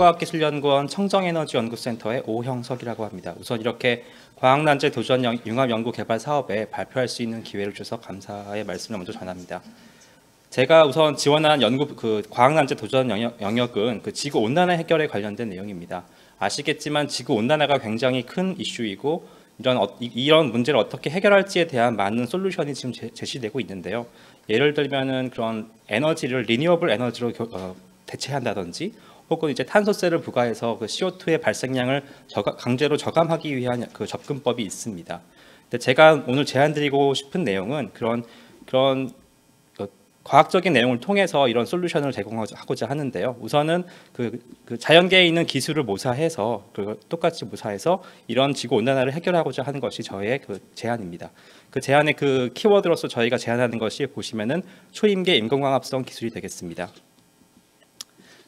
한국과학기술연구원 청정에너지연구센터의 오형석이라고 합니다. 우선 이렇게 과학난제 도전 융합연구개발 사업에 발표할 수 있는 기회를 주셔서 감사의 말씀을 먼저 전합니다. 제가 우선 지원한 과학난제 도전 영역은 지구 온난화 해결에 관련된 내용입니다. 아시겠지만 지구 온난화가 굉장히 큰 이슈이고 이런 문제를 어떻게 해결할지에 대한 많은 솔루션이 지금 제시되고 있는데요. 예를 들면은 그런 에너지를 리뉴어블 에너지로 대체한다든지, 혹은 이제 탄소세를 부과해서 그 CO2의 발생량을 강제로 저감하기 위한 그 접근법이 있습니다. 근데 제가 오늘 제안드리고 싶은 내용은 그런 과학적인 내용을 통해서 이런 솔루션을 제공하고자 하는데요. 우선은 그 자연계에 있는 기술을 모사해서 똑같이 모사해서 이런 지구 온난화를 해결하고자 하는 것이 저의 그 제안입니다. 그 제안의 그 키워드로서 저희가 제안하는 것이 보시면은 초임계 인공광합성 기술이 되겠습니다.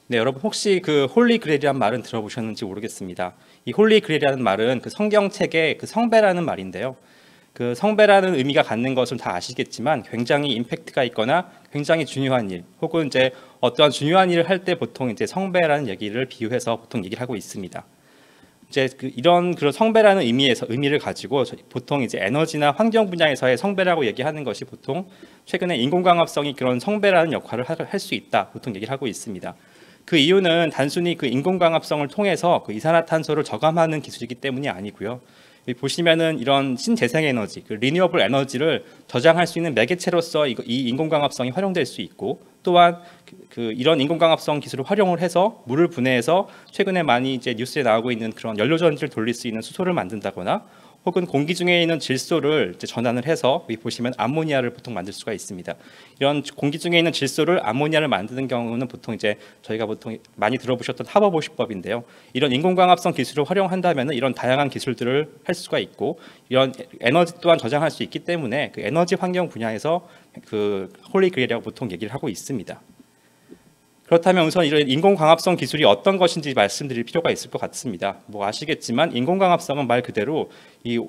네, 여러분 혹시 그 홀리 그레일이라는 말은 들어보셨는지 모르겠습니다. 이 홀리 그레일이라는 말은 그 성경책의 그 성배라는 말인데요. 그 성배라는 의미가 갖는 것은 다 아시겠지만 굉장히 임팩트가 있거나 굉장히 중요한 일, 혹은 이제 어떠한 중요한 일을 할 때 보통 이제 성배라는 얘기를 비유해서 보통 얘기를 하고 있습니다. 이제 이런 성배라는 의미를 가지고 보통 이제 에너지나 환경 분야에서의 성배라고 얘기하는 것이 보통 최근에 인공광합성이 그런 성배라는 역할을 할 수 있다 보통 얘기를 하고 있습니다. 그 이유는 단순히 그 인공광합성을 통해서 그 이산화탄소를 저감하는 기술이기 때문이 아니고요. 보시면은 이런 신재생에너지, 그 리뉴어블 에너지를 저장할 수 있는 매개체로서 이 인공광합성이 활용될 수 있고, 또한 이런 인공광합성 기술을 활용을 해서 물을 분해해서 최근에 많이 이제 뉴스에 나오고 있는 그런 연료전지를 돌릴 수 있는 수소를 만든다거나, 혹은 공기 중에 있는 질소를 이제 전환을 해서 여기 보시면 암모니아를 보통 만들 수가 있습니다. 이런 공기 중에 있는 질소를 암모니아를 만드는 경우는 보통 이제 저희가 보통 많이 들어보셨던 하버보시법인데요. 이런 인공광합성 기술을 활용한다면 이런 다양한 기술들을 할 수가 있고, 이런 에너지 또한 저장할 수 있기 때문에 그 에너지 환경 분야에서 그 홀리 그레일이라고 보통 얘기를 하고 있습니다. 그렇다면 우선 이런 인공광합성 기술이 어떤 것인지 말씀드릴 필요가 있을 것 같습니다. 뭐 아시겠지만 인공광합성은 말 그대로 이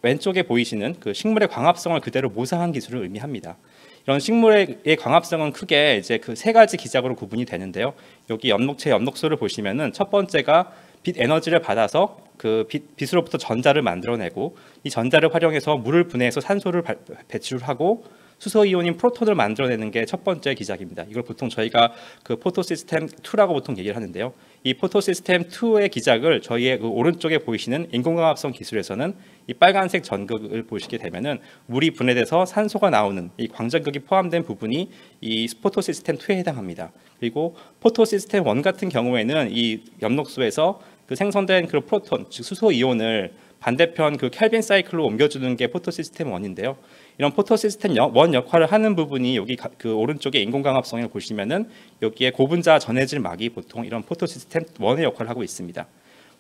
왼쪽에 보이시는 그 식물의 광합성을 그대로 모사한 기술을 의미합니다. 이런 식물의 광합성은 크게 이제 그 세 가지 기작으로 구분이 되는데요. 여기 엽록소를 보시면은 첫 번째가 빛 에너지를 받아서 그 빛으로부터 전자를 만들어내고, 이 전자를 활용해서 물을 분해해서 산소를 배출하고 수소 이온인 프로톤을 만들어내는 게 첫 번째 기작입니다. 이걸 보통 저희가 그 포토 시스템 2라고 보통 얘기를 하는데요. 이 포토 시스템 2의 기작을 저희의 그 오른쪽에 보이시는 인공광합성 기술에서는 이 빨간색 전극을 보시게 되면은 물이 분해돼서 산소가 나오는 이 광전극이 포함된 부분이 이 포토 시스템 2에 해당합니다. 그리고 포토 시스템 1 같은 경우에는 이 엽록소에서 그 생성된 그 프로톤, 즉 수소 이온을 반대편 그 켈빈 사이클로 옮겨주는 게 포토 시스템 1인데요. 이런 포토 시스템 1 역할을 하는 부분이 여기 그 오른쪽에 인공광합성을 보시면은 여기에 고분자 전해질 막이 보통 이런 포토 시스템 1의 역할을 하고 있습니다.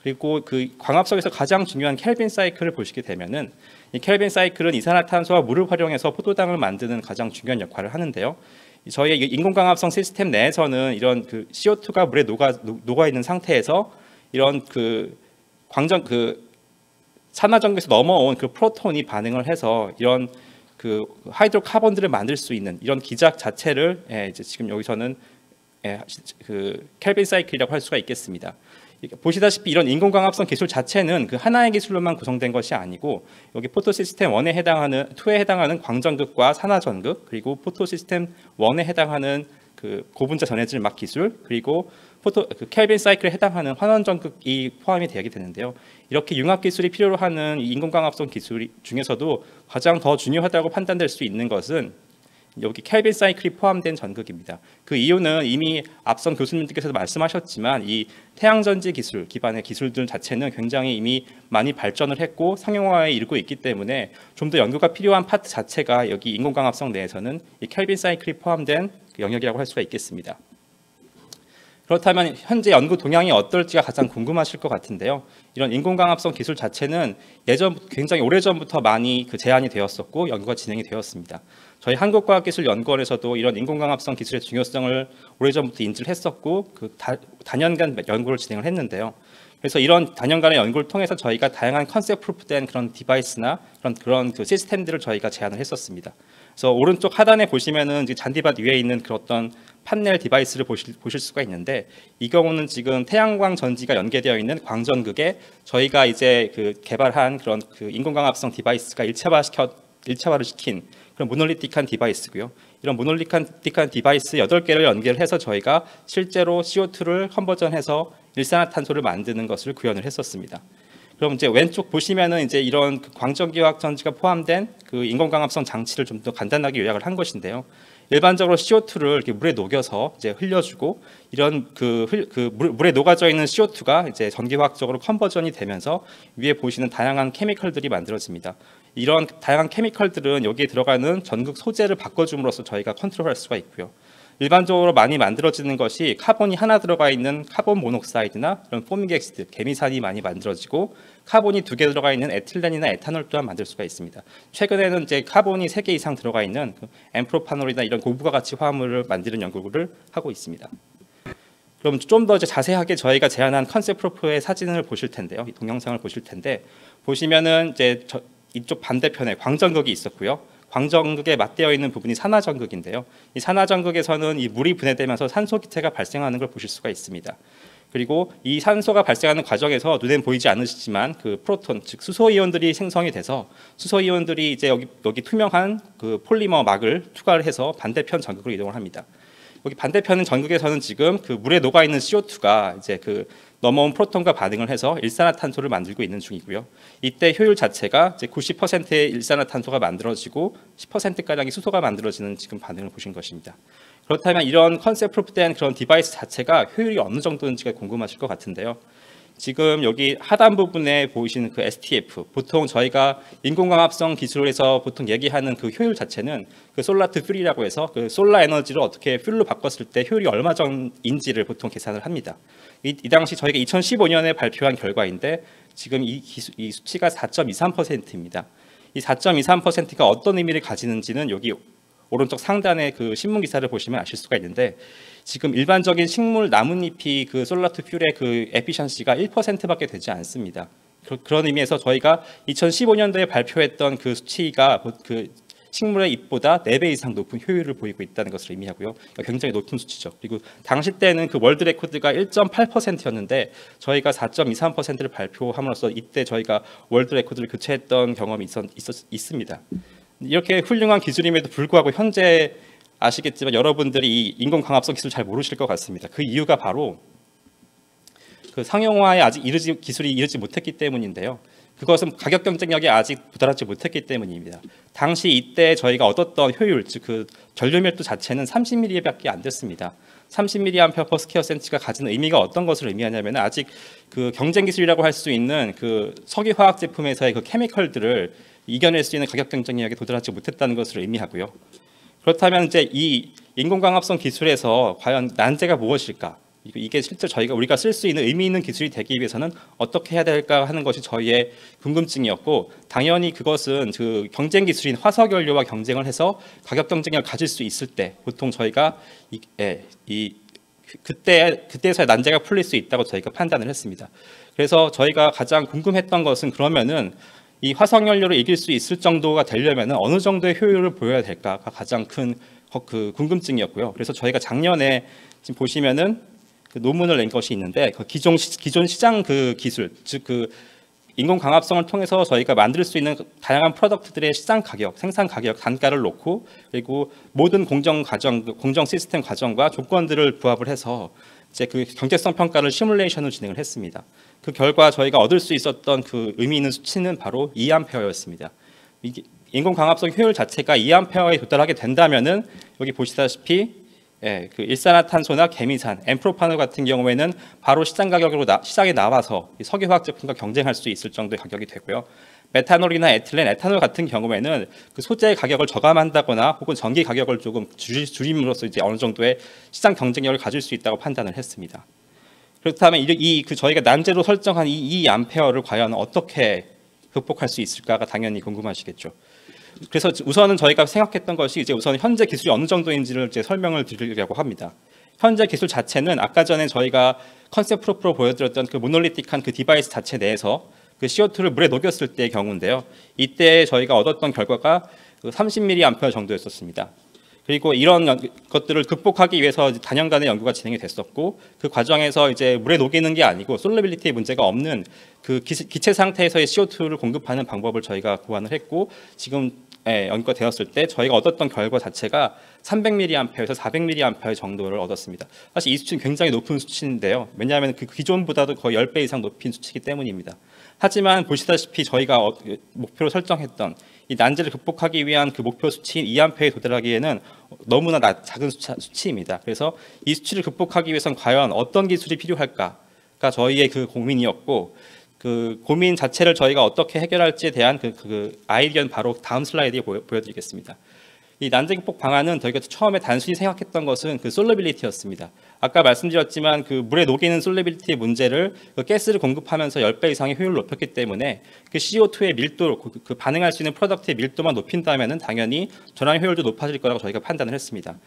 그리고 그 광합성에서 가장 중요한 켈빈 사이클을 보시게 되면은 이 켈빈 사이클은 이산화탄소와 물을 활용해서 포도당을 만드는 가장 중요한 역할을 하는데요. 저희의 인공광합성 시스템 내에서는 이런 그 CO2가 물에 녹아 있는 상태에서 이런 그 산화전기에서 넘어온 그 프로톤이 반응을 해서 이런 그 하이드로카본들을 만들 수 있는 이런 기작 자체를 이제 지금 여기서는 그 켈빈 사이클이라고 할 수가 있겠습니다. 보시다시피 이런 인공광합성 기술 자체는 그 하나의 기술로만 구성된 것이 아니고, 여기 포토 시스템 2에 해당하는 광전극과 산화전극, 그리고 포토 시스템 1에 해당하는 그 고분자 전해질 막 기술, 그리고 그 켈빈 사이클에 해당하는 환원전극이 포함이 되게 되는데요. 이렇게 융합 기술이 필요로 하는 인공광합성 기술 중에서도 가장 더 중요하다고 판단될 수 있는 것은 여기 켈빈 사이클이 포함된 전극입니다. 그 이유는 이미 앞선 교수님들께서도 말씀하셨지만 이 태양전지 기술 기반의 기술들 자체는 굉장히 이미 많이 발전을 했고 상용화에 이르고 있기 때문에 좀 더 연구가 필요한 파트 자체가 여기 인공광합성 내에서는 이 켈빈 사이클이 포함된 영역이라고 할 수가 있겠습니다. 그렇다면 현재 연구 동향이 어떨지가 가장 궁금하실 것 같은데요. 이런 인공광합성 기술 자체는 굉장히 오래전부터 많이 그 제안이 되었었고 연구가 진행이 되었습니다. 저희 한국과학기술연구원에서도 이런 인공광합성 기술의 중요성을 오래전부터 인지를 했었고 그 다년간 연구를 진행을 했는데요. 그래서 이런 다년간의 연구를 통해서 저희가 다양한 컨셉 프루프된 그런 디바이스나 그런 그 시스템들을 저희가 제안을 했었습니다. 그래서 오른쪽 하단에 보시면은 이제 잔디밭 위에 있는 그 어떤 판넬 디바이스를 보실 수가 있는데, 이 경우는 지금 태양광 전지가 연계되어 있는 광전극에 저희가 이제 그 개발한 그런 그 인공광합성 디바이스가 일체화를 시킨 그런 모놀리틱한 디바이스고요. 이런 모놀리틱한 디바이스 8개를 연결해서 저희가 실제로 CO2를 컨버전해서 일산화탄소를 만드는 것을 구현을 했었습니다. 그럼 이제 왼쪽 보시면은 이제 이런 그 광전기화학 전지가 포함된 그 인공광합성 장치를 좀 더 간단하게 요약을 한 것인데요. 일반적으로 CO2를 이렇게 물에 녹여서 이제 흘려주고, 이런 물에 녹아져 있는 CO2가 이제 전기화학적으로 컨버전이 되면서 위에 보시는 다양한 케미컬들이 만들어집니다. 이런 다양한 케미컬들은 여기에 들어가는 전극 소재를 바꿔줌으로써 저희가 컨트롤할 수가 있고요. 일반적으로 많이 만들어지는 것이 카본이 하나 들어가 있는 카본 모녹사이드나 그런 포믹 엑시드, 개미산이 많이 만들어지고, 카본이 2개 들어가 있는 에틸렌이나 에탄올 또한 만들 수가 있습니다. 최근에는 이제 카본이 3개 이상 들어가 있는 엠프로파놀이나 이런 고부가 가치 화합물을 만드는 연구를 하고 있습니다. 그럼 좀 더 자세하게 저희가 제안한 컨셉 프로프의 사진을 보실 텐데요. 이 동영상을 보실 텐데, 보시면은 이제 이쪽 반대편에 광전극이 있었고요. 광전극에 맞대어 있는 부분이 산화전극인데요. 이 산화전극에서는 이 물이 분해되면서 산소 기체가 발생하는 걸 보실 수가 있습니다. 그리고 이 산소가 발생하는 과정에서 눈엔 보이지 않으시지만 그 프로톤, 즉 수소 이온들이 생성이 돼서 수소 이온들이 이제 여기 투명한 그 폴리머 막을 투과를 해서 반대편 전극으로 이동을 합니다. 여기 반대편 전극에서는 지금 그 물에 녹아 있는 CO2가 이제 그 넘어온 프로톤과 반응을 해서 일산화탄소를 만들고 있는 중이고요. 이때 효율 자체가 이제 90%의 일산화탄소가 만들어지고 10%가량의 수소가 만들어지는 지금 반응을 보신 것입니다. 그렇다면 이런 컨셉 프로프된 그런 디바이스 자체가 효율이 어느 정도인지가 궁금하실 것 같은데요. 지금 여기 하단 부분에 보이시는 그 STF, 보통 저희가 인공광합성 기술에서 보통 얘기하는 그 효율 자체는 그 솔라트 퓨리라고 해서 그 솔라 에너지를 어떻게 퓨일로 바꿨을 때 효율이 얼마 정도인지를 보통 계산을 합니다. 이 당시 저희가 2015년에 발표한 결과인데, 지금 이 수치가 4.23%입니다. 이 4.23%가 어떤 의미를 가지는지는 여기 오른쪽 상단에 그 신문 기사를 보시면 아실 수가 있는데, 지금 일반적인 식물 나뭇잎이 그 솔라트 퓨일의 그 에피션시가 1%밖에 되지 않습니다. 그런 의미에서 저희가 2015년도에 발표했던 그 수치가 그 식물의 잎보다 4배 이상 높은 효율을 보이고 있다는 것을 의미하고요. 그러니까 굉장히 높은 수치죠. 그리고 당시 때는 그 월드 레코드가 1.8%였는데 저희가 4.23%를 발표함으로써 이때 저희가 월드 레코드를 교체했던 경험이 있습니다. 이렇게 훌륭한 기술임에도 불구하고 현재 아시겠지만 여러분들이 이 인공광합성 기술 잘 모르실 것 같습니다. 그 이유가 바로 그 상용화에 아직 기술이 이르지 못했기 때문인데요. 그것은 가격 경쟁력에 아직 도달하지 못했기 때문입니다. 당시 이때 저희가 얻었던 효율, 즉 그 전류 밀도 자체는 30mA밖에 안 됐습니다. 30mA/square cm가 가지는 의미가 어떤 것을 의미하냐면, 아직 그 경쟁 기술이라고 할 수 있는 그 석유 화학 제품에서의 그 케미컬들을 이겨낼 수 있는 가격 경쟁력에 도달하지 못했다는 것을 의미하고요. 그렇다면 이제 이 인공광합성 기술에서 과연 난제가 무엇일까? 이게 실제 우리가 쓸 수 있는 의미 있는 기술이 되기 위해서는 어떻게 해야 될까 하는 것이 저희의 궁금증이었고, 당연히 그것은 그 경쟁 기술인 화석연료와 경쟁을 해서 가격 경쟁력을 가질 수 있을 때 보통 저희가 그때서야 난제가 풀릴 수 있다고 저희가 판단을 했습니다. 그래서 저희가 가장 궁금했던 것은, 그러면은 이 화석연료를 이길 수 있을 정도가 되려면 어느 정도의 효율을 보여야 될까가 가장 큰 그 궁금증이었고요. 그래서 저희가 작년에 지금 보시면은 그 논문을 낸 것이 있는데, 그 기존 시장 그 기술, 즉 그 인공광합성을 통해서 저희가 만들 수 있는 다양한 프로덕트들의 시장 가격, 생산 가격, 단가를 놓고, 그리고 모든 공정 시스템 과정과 조건들을 부합을 해서 이제 그 경제성 평가를 시뮬레이션을 진행을 했습니다. 그 결과 저희가 얻을 수 있었던 그 의미 있는 수치는 바로 2A였습니다. 이게 인공광합성 효율 자체가 2A에 도달하게 된다면은 여기 보시다시피 그 일산화탄소나 개미산, 엠프로파놀 같은 경우에는 바로 시장에 나와서 석유화학 제품과 경쟁할 수 있을 정도의 가격이 되고요. 메탄올이나 에틸렌, 에탄올 같은 경우에는 그 소재의 가격을 저감한다거나 혹은 전기 가격을 조금 줄임으로써 이제 어느 정도의 시장 경쟁력을 가질 수 있다고 판단을 했습니다. 그렇다면 저희가 난제로 설정한 이 2A를 과연 어떻게 극복할 수 있을까가 당연히 궁금하시겠죠. 그래서 우선은 저희가 생각했던 것이 이제 우선 현재 기술이 어느 정도인지를 이제 설명을 드리려고 합니다. 현재 기술 자체는 아까 전에 저희가 컨셉 프로프로 보여드렸던 그 모놀리틱한 그 디바이스 자체 내에서 그 CO2를 물에 녹였을 때의 경우인데요. 이때 저희가 얻었던 결과가 30mA 정도였었습니다. 그리고 이런 것들을 극복하기 위해서 단연간의 연구가 진행이 됐었고, 그 과정에서 이제 물에 녹이는 게 아니고 솔루빌리티 문제가 없는 그 기체 상태에서의 CO2를 공급하는 방법을 저희가 고안을 했고, 지금 연구가 되었을 때 저희가 얻었던 결과 자체가 300mA에서 400mA 정도를 얻었습니다. 사실 이 수치는 굉장히 높은 수치인데요. 왜냐하면 그 기존보다도 거의 10배 이상 높인 수치이기 때문입니다. 하지만 보시다시피 저희가 목표로 설정했던 이 난제를 극복하기 위한 그 목표 수치인 2A에 도달하기에는 너무나 작은 수치입니다. 그래서 이 수치를 극복하기 위해서는 과연 어떤 기술이 필요할까가 저희의 그 고민이었고, 그 고민 자체를 저희가 어떻게 해결할지에 대한 그 아이디어는 바로 다음 슬라이드에 보여드리겠습니다. 이 난제 극복 방안은 저희가 처음에 단순히 생각했던 것은 그 솔루빌리티였습니다. 아까 말씀드렸지만 그 물에 녹이는 솔루빌리티 문제를 그 가스를 공급하면서 10배 이상의 효율을 높였기 때문에 그 CO2의 밀도, 그 반응할 수 있는 프로덕트의 밀도만 높인다면은 당연히 전환 효율도 높아질 거라고 저희가 판단을 했습니다.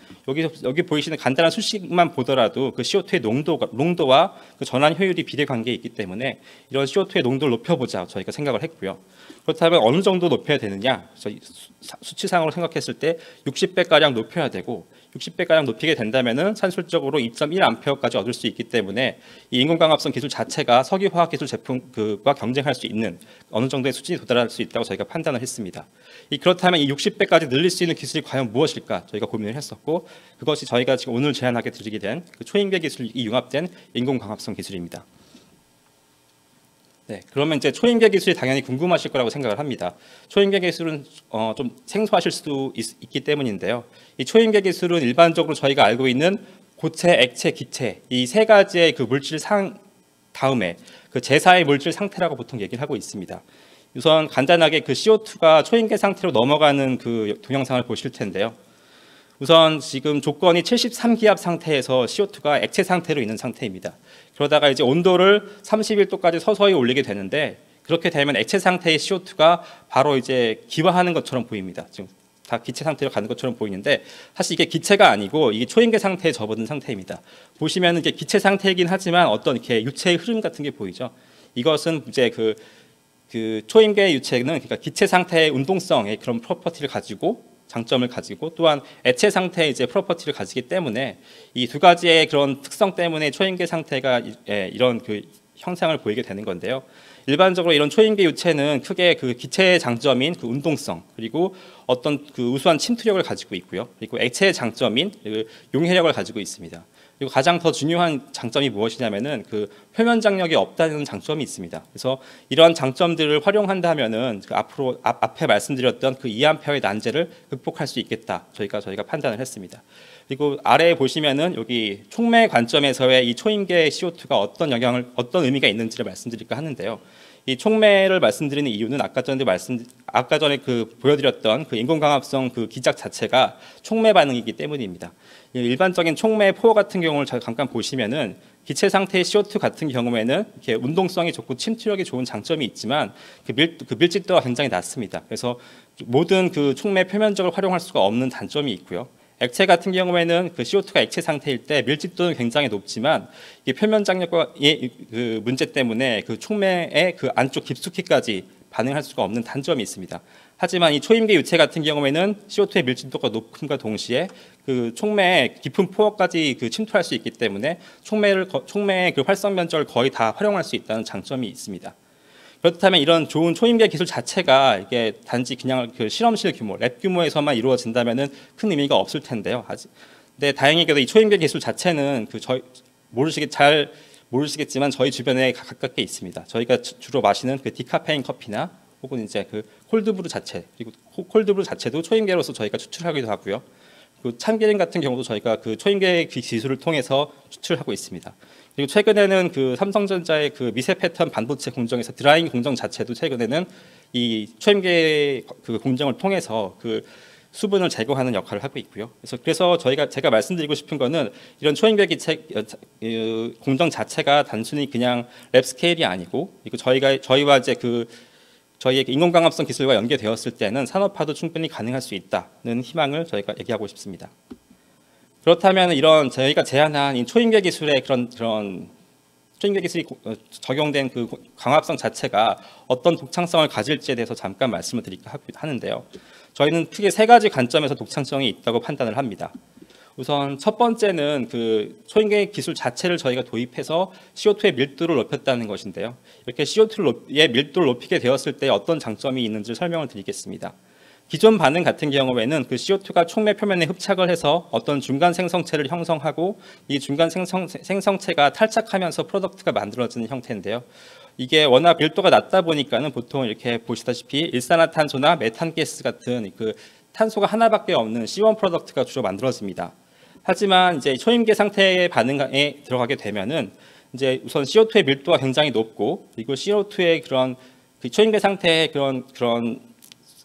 여기 보이시는 간단한 수식만 보더라도 그 CO2의 농도와 그 전환 효율이 비례 관계에 있기 때문에 이런 CO2의 농도를 높여보자 저희가 생각을 했고요. 그렇다면 어느 정도 높여야 되느냐? 수치상으로 생각했을 때 60배가량 높여야 되고, 60배가량 높이게 된다면은 산술적으로 2.1A까지 얻을 수 있기 때문에 이 인공광합성 기술 자체가 석유화학기술 제품과 경쟁할 수 있는 어느 정도의 수준에 도달할 수 있다고 저희가 판단을 했습니다. 그렇다면 이 60배까지 늘릴 수 있는 기술이 과연 무엇일까 저희가 고민을 했었고, 그것이 저희가 지금 오늘 제안하게 드리게 된 그 초인계 기술이 융합된 인공광합성 기술입니다. 네, 그러면 이제 초인계 기술이 당연히 궁금하실 거라고 생각을 합니다. 초인계 기술은 좀 생소하실 수도 있기 때문인데요. 이 초인계 기술은 일반적으로 저희가 알고 있는 고체, 액체, 기체 이 세 가지의 그 물질 다음에 그 제4의 물질 상태라고 보통 얘기를 하고 있습니다. 우선 간단하게 그 CO2가 초인계 상태로 넘어가는 그 동영상을 보실 텐데요. 우선 지금 조건이 73기압 상태에서 CO2가 액체 상태로 있는 상태입니다. 그러다가 이제 온도를 31도까지 서서히 올리게 되는데, 그렇게 되면 액체 상태의 CO2가 바로 이제 기화하는 것처럼 보입니다. 지금 다 기체 상태로 가는 것처럼 보이는데, 사실 이게 기체가 아니고 이게 초인계 상태에 접어든 상태입니다. 보시면 이게 기체 상태이긴 하지만 어떤 이렇게 유체의 흐름 같은 게 보이죠. 이것은 이제 그 초인계 유체는 그러니까 기체 상태의 운동성의 그런 프로퍼티를 가지고, 장점을 가지고, 또한 액체 상태의 이제 프로퍼티를 가지기 때문에 이 두 가지의 그런 특성 때문에 초인계 상태가 이런 그 형상을 보이게 되는 건데요. 일반적으로 이런 초인계 유체는 크게 그 기체의 장점인 그 운동성, 그리고 어떤 그 우수한 침투력을 가지고 있고요. 그리고 액체의 장점인 그 용해력을 가지고 있습니다. 그리고 가장 더 중요한 장점이 무엇이냐면은 그 표면 장력이 없다는 장점이 있습니다. 그래서 이러한 장점들을 활용한다면은 그 앞에 말씀드렸던 그 2A의 난제를 극복할 수 있겠다. 저희가 판단을 했습니다. 그리고 아래에 보시면은 여기 촉매 관점에서의 이 초인계 CO2가 어떤 의미가 있는지를 말씀드릴까 하는데요. 이 촉매를 말씀드리는 이유는 아까 전에 그 보여드렸던 그 인공광합성 그 기작 자체가 촉매 반응이기 때문입니다. 일반적인 촉매 포어 같은 경우를 잠깐 보시면은 기체 상태의 CO2 같은 경우에는 이렇게 운동성이 좋고 침투력이 좋은 장점이 있지만 그 밀집도가 굉장히 낮습니다. 그래서 모든 그 촉매 표면적을 활용할 수가 없는 단점이 있고요. 액체 같은 경우에는 그 CO2가 액체 상태일 때 밀집도는 굉장히 높지만 이 표면 장력과의 그 문제 때문에 그 촉매의 그 안쪽 깊숙이까지 반응할 수가 없는 단점이 있습니다. 하지만 이 초임계 유체 같은 경우에는 CO2의 밀집도가 높음과 동시에 그 촉매의 깊은 포어까지 그 침투할 수 있기 때문에 촉매의 그 활성 면적을 거의 다 활용할 수 있다는 장점이 있습니다. 그렇다면 이런 좋은 초임계 기술 자체가 이게 단지 그냥 그 실험실 규모, 랩 규모에서만 이루어진다면은 큰 의미가 없을 텐데요. 근데 다행히도 이 초임계 기술 자체는 그 잘 모르시겠지만 저희 주변에 가깝게 있습니다. 저희가 주로 마시는 그 디카페인 커피나 혹은 이제 그 콜드브루 자체, 그리고 콜드브루 자체도 초임계로서 저희가 추출하기도 하고요. 그 참기름 같은 경우도 저희가 그 초임계 기술을 통해서 추출하고 있습니다. 그리고 최근에는 그 삼성전자의 그 미세 패턴 반도체 공정에서 드라잉 공정 자체도 최근에는 이 초임계 그 공정을 통해서 그 수분을 제거하는 역할을 하고 있고요. 그래서 제가 말씀드리고 싶은 거는 이런 초임계 기체 공정 자체가 단순히 그냥 랩 스케일이 아니고, 이거 저희와 이제 저희의 인공광합성 기술과 연계되었을 때는 산업화도 충분히 가능할 수 있다는 희망을 저희가 얘기하고 싶습니다. 그렇다면 이런 저희가 제안한 이 초임계 기술의 그런 초인계 기술이 적용된 그 광합성 자체가 어떤 독창성을 가질지에 대해서 잠깐 말씀을 드릴까 하는데요. 저희는 크게 세 가지 관점에서 독창성이 있다고 판단을 합니다. 우선 첫 번째는 그 초인계 기술 자체를 저희가 도입해서 CO2의 밀도를 높였다는 것인데요. 이렇게 CO2의 밀도를 높이게 되었을 때 어떤 장점이 있는지 설명을 드리겠습니다. 기존 반응 같은 경우에는 그 CO2가 촉매 표면에 흡착을 해서 어떤 중간 생성체를 형성하고 이 중간 생성체가 탈착하면서 프로덕트가 만들어지는 형태인데요. 이게 워낙 밀도가 낮다 보니까는 보통 이렇게 보시다시피 일산화탄소나 메탄가스 같은 그 탄소가 하나밖에 없는 C1 프로덕트가 주로 만들어집니다. 하지만 이제 초임계 상태의 반응에 들어가게 되면은 이제 우선 CO2의 밀도가 굉장히 높고 그리고 CO2의 그런 그 초임계 상태의 그런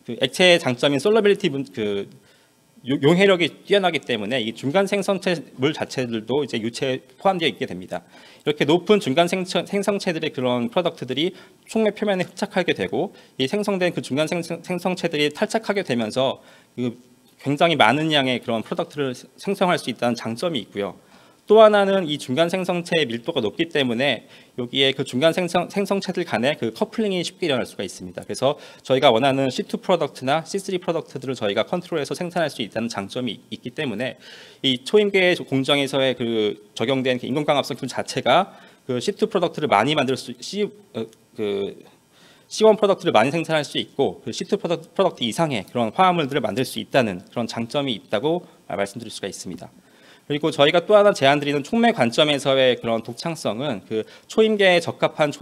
그 액체의 장점인 솔러빌리티 그 용해력이 뛰어나기 때문에 이 중간 생성체 물 자체들도 이제 유체에 포함되어 있게 됩니다. 이렇게 높은 중간 생성체들의 그런 프로덕트들이 촉매 표면에 흡착하게 되고 이 생성된 그 중간 생성체들이 탈착하게 되면서 그 굉장히 많은 양의 그런 프로덕트를 생성할 수 있다는 장점이 있고요. 또 하나는 이 중간 생성체의 밀도가 높기 때문에 여기에 그 중간 생성체들 간의 그 커플링이 쉽게 일어날 수가 있습니다. 그래서 저희가 원하는 C2 프로덕트나 C3 프로덕트들을 저희가 컨트롤해서 생산할 수 있다는 장점이 있기 때문에 이 초임계 공정에서의 그 적용된 인공광합성 기술 자체가 그 C2 프로덕트를 많이 만들 수 C1 프로덕트를 많이 생산할 수 있고 그 C2 프로덕트 이상의 그런 화합물들을 만들 수 있다는 그런 장점이 있다고 말씀드릴 수가 있습니다. 그리고 저희가 또 하나 제안드리는 촉매 관점에서의 그런 독창성은 그 초임계에 적합한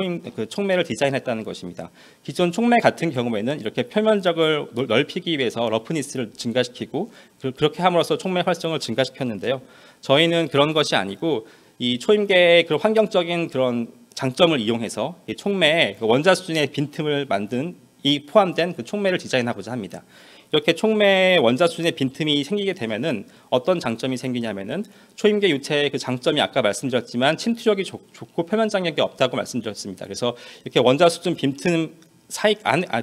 촉매를 디자인했다는 것입니다. 기존 촉매 같은 경우에는 이렇게 표면적을 넓히기 위해서 러프니스를 증가시키고 그렇게 함으로써 촉매 활성을 증가시켰는데요. 저희는 그런 것이 아니고 이 초임계의 그런 환경적인 그런 장점을 이용해서 이 촉매에 원자 수준의 빈틈을 만든 이 포함된 그 촉매를 디자인하고자 합니다. 이렇게 촉매 원자 수준의 빈틈이 생기게 되면은 어떤 장점이 생기냐면은 초임계 유체의 그 장점이 아까 말씀드렸지만 침투력이 좋고 표면 장력이 없다고 말씀드렸습니다. 그래서 이렇게 원자 수준 빈틈 사이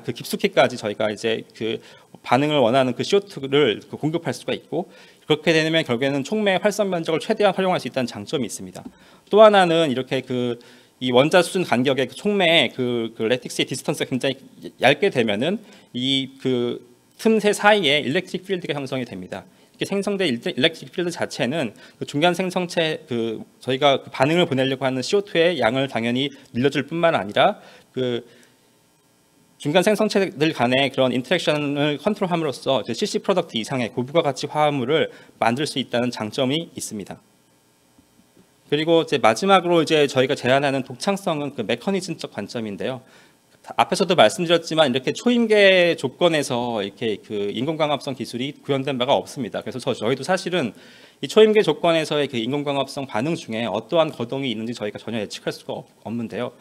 그 깊숙이까지 저희가 이제 그 반응을 원하는 그 CO2를 공급할 수가 있고 그렇게 되면 결국에는 촉매 활성 면적을 최대한 활용할 수 있다는 장점이 있습니다. 또 하나는 이렇게 이 원자 수준 간격의 그 촉매의 그 레틱스의 디스턴스가 굉장히 얇게 되면은 이 그 틈새 사이에 일렉트릭 필드가 형성이 됩니다. 이렇게 생성된 일렉트릭 필드 자체는 그 중간 생성체 저희가 그 반응을 보내려고 하는 CO2의 양을 당연히 늘려줄 뿐만 아니라 그 중간 생성체들 간의 그런 인터랙션을 컨트롤함으로써 CC 프로덕트 이상의 고부가 가치 화합물을 만들 수 있다는 장점이 있습니다. 그리고 이제 마지막으로 이제 저희가 제안하는 독창성은 그 메커니즘적 관점인데요. 앞에서도 말씀드렸지만 이렇게 초임계 조건에서 이렇게 그 인공광합성 기술이 구현된 바가 없습니다. 그래서 저희도 사실은 이 초임계 조건에서의 그 인공광합성 반응 중에 어떠한 거동이 있는지 저희가 전혀 예측할 수가 없는데요.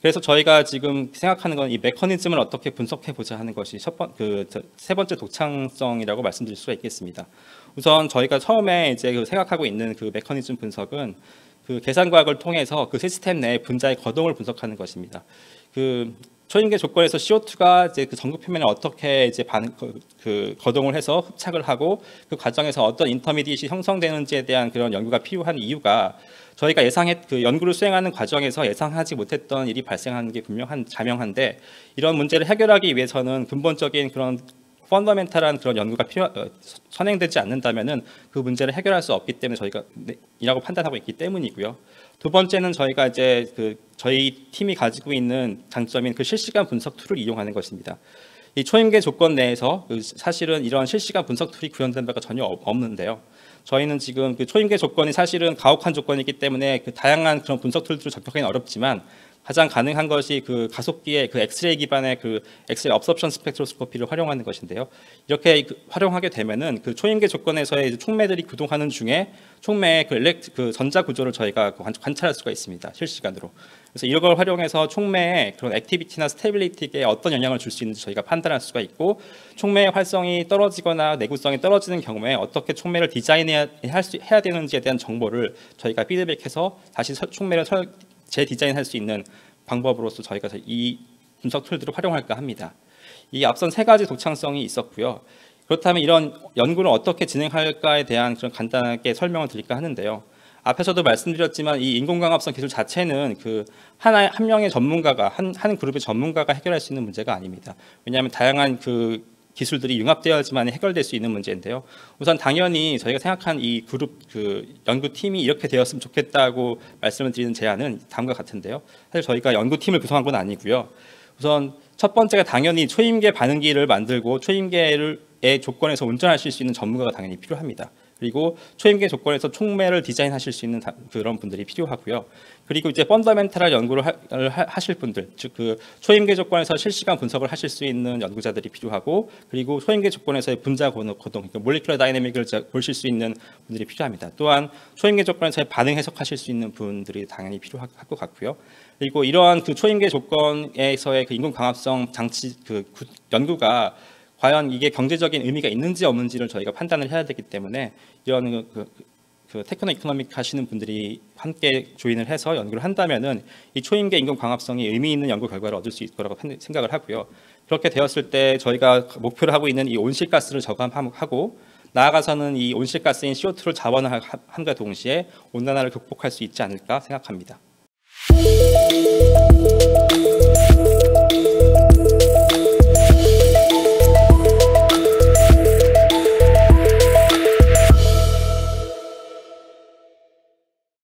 그래서 저희가 지금 생각하는 건 이 메커니즘을 어떻게 분석해 보자 하는 것이 세 번째 독창성이라고 말씀드릴 수가 있겠습니다. 우선 저희가 처음에 이제 생각하고 있는 그 메커니즘 분석은 그 계산과학을 통해서 그 시스템 내 분자의 거동을 분석하는 것입니다. 그 초임계 조건에서 CO2가 이제 그 전구 표면에 어떻게 이제 거동을 해서 흡착을 하고 그 과정에서 어떤 인터미디엇이 형성되는지에 대한 그런 연구가 필요한 이유가 저희가 그 연구를 수행하는 과정에서 예상하지 못했던 일이 발생하는 게 자명한데 이런 문제를 해결하기 위해서는 근본적인 그런 펀더멘탈한 그런 연구가 선행되지 않는다면은 그 문제를 해결할 수 없기 때문에 저희가 이라고 판단하고 있기 때문이고요. 두 번째는 저희가 이제 저희 팀이 가지고 있는 장점인 그 실시간 분석 툴을 이용하는 것입니다. 이 초임계 조건 내에서 사실은 이런 실시간 분석 툴이 구현된 바가 전혀 없는데요. 저희는 지금 그 초임계 조건이 사실은 가혹한 조건이기 때문에 그 다양한 그런 분석 툴들을 적용하기는 어렵지만 가장 가능한 것이 그 가속기의 그 엑스레이 기반의 그 엑스레이 업섭션 스펙트로스코피를 활용하는 것인데요. 이렇게 활용하게 되면은 그 초임계 조건에서의 촉매들이 구동하는 중에 촉매의 그 전자 구조를 저희가 관찰할 수가 있습니다. 실시간으로. 그래서 이걸 활용해서 촉매의 그런 액티비티나 스테빌리티에 어떤 영향을 줄 수 있는지 저희가 판단할 수가 있고 촉매의 활성이 떨어지거나 내구성이 떨어지는 경우에 어떻게 촉매를 디자인해야 되는지에 대한 정보를 저희가 피드백해서 다시 촉매를 재디자인할 수 있는 방법으로서 저희가 이 분석 툴들을 활용할까 합니다. 이 앞선 세 가지 독창성이 있었고요. 그렇다면 이런 연구를 어떻게 진행할까에 대한 그런 간단하게 설명을 드릴까 하는데요. 앞에서도 말씀드렸지만 이 인공광합성 기술 자체는 그 한 명의 전문가가 한 그룹의 전문가가 해결할 수 있는 문제가 아닙니다. 왜냐하면 다양한 그 기술들이 융합되어야지만 해결될 수 있는 문제인데요. 우선 당연히 저희가 생각한 이 그룹 그 연구팀이 이렇게 되었으면 좋겠다고 말씀을 드리는 제안은 다음과 같은데요. 사실 저희가 연구팀을 구성한 건 아니고요. 우선 첫 번째가 당연히 초임계 반응기를 만들고 초임계의 조건에서 운전하실 수 있는 전문가가 당연히 필요합니다. 그리고 초임계 조건에서 촉매를 디자인하실 수 있는 그런 분들이 필요하고요. 그리고 이제 펀더멘탈한 연구를 하실 분들, 즉 그 초임계 조건에서 실시간 분석을 하실 수 있는 연구자들이 필요하고, 그리고 초임계 조건에서의 분자 고동, 그러니까 몰리큘러 다이내믹을 보실 수 있는 분들이 필요합니다. 또한 초임계 조건에서의 반응 해석하실 수 있는 분들이 당연히 필요할 것 같고요. 그리고 이러한 그 초임계 조건에서의 그 인공광합성 장치 그 연구가 과연 이게 경제적인 의미가 있는지 없는지를 저희가 판단을 해야 되기 때문에 이런 그 테크노 이코노믹 하시는 분들이 함께 조인을 해서 연구를 한다면은 이 초임계 인공 광합성이 의미 있는 연구 결과를 얻을 수 있을 거라고 생각을 하고요. 그렇게 되었을 때 저희가 목표로 하고 있는 이 온실가스를 저감하고 나아가서는 이 온실가스인 CO2를 자원함과 동시에 온난화를 극복할 수 있지 않을까 생각합니다.